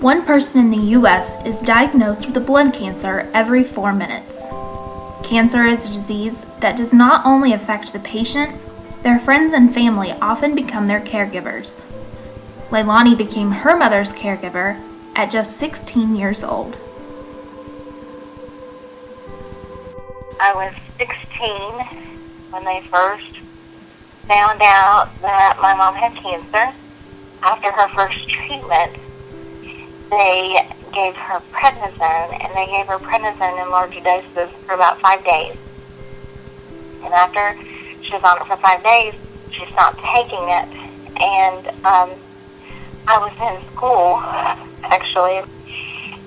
One person in the U.S. is diagnosed with a blood cancer every 4 minutes. Cancer is a disease that does not only affect the patient, their friends and family often become their caregivers. Laloni became her mother's caregiver at just 16 years old. I was 16 when they first found out that my mom had cancer. After her first treatment, they gave her prednisone, and they gave her prednisone in large doses for about 5 days. And after she was on it for 5 days, she stopped taking it. And I was in school, actually,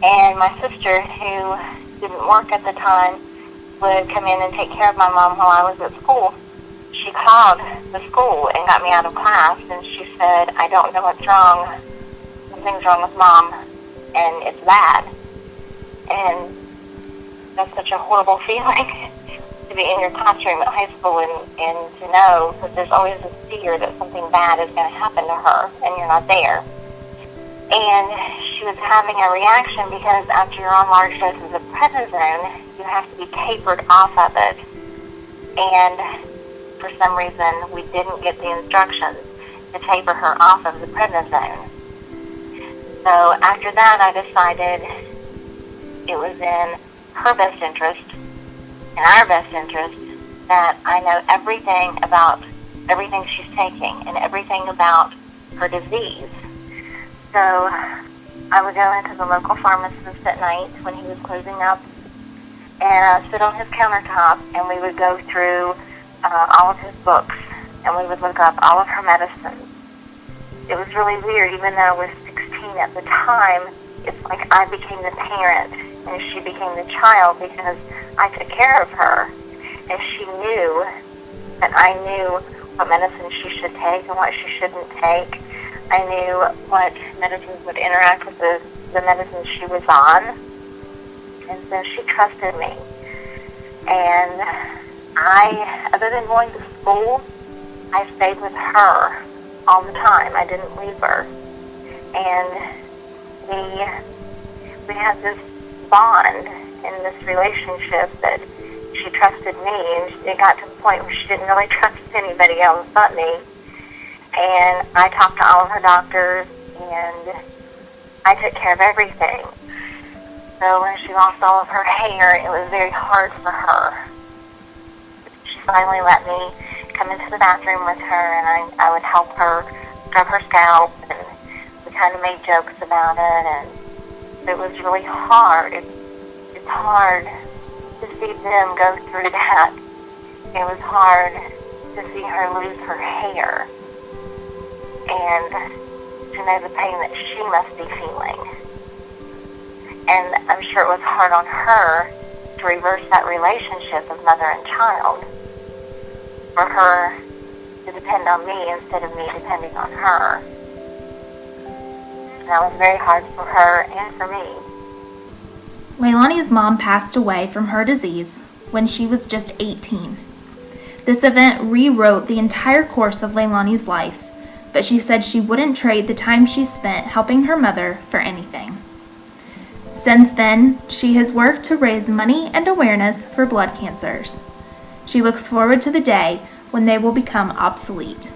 and my sister, who didn't work at the time, would come in and take care of my mom while I was at school. She called the school and got me out of class, and she said, "I don't know what's wrong. Something's wrong with Mom, and it's bad." And that's such a horrible feeling to be in your classroom at high school and to know that there's always this fear that something bad is going to happen to her and you're not there. And she was having a reaction because after you're on large doses of prednisone, you have to be tapered off of it. And for some reason, we didn't get the instructions to taper her off of the prednisone. So after that, I decided it was in her best interest and our best interest that I know everything about everything she's taking and everything about her disease. So I would go into the local pharmacist at night when he was closing up and sit on his countertop, and we would go through all of his books, and we would look up all of her medicines. It was really weird, even though I was 16 at the time. It's like I became the parent and she became the child because I took care of her, and she knew that I knew what medicine she should take and what she shouldn't take. I knew what medicines would interact with the medicines she was on, and so she trusted me. And I, other than going to school, I stayed with her all the time. I didn't leave her. And we had this bond in this relationship that she trusted me, and it got to the point where she didn't really trust anybody else but me. And I talked to all of her doctors, and I took care of everything. So when she lost all of her hair, it was very hard for her. She finally let me come into the bathroom with her, and I would help her scrub her scalp, and we kind of made jokes about it, and it was really hard. It's hard to see them go through that. It was hard to see her lose her hair and to know the pain that she must be feeling. And I'm sure it was hard on her to reverse that relationship of mother and child, for her to depend on me instead of me depending on her. And that was very hard for her and for me. Laloni's mom passed away from her disease when she was just 18. This event rewrote the entire course of Laloni's life, but she said she wouldn't trade the time she spent helping her mother for anything. Since then, she has worked to raise money and awareness for blood cancers. She looks forward to the day when they will become obsolete.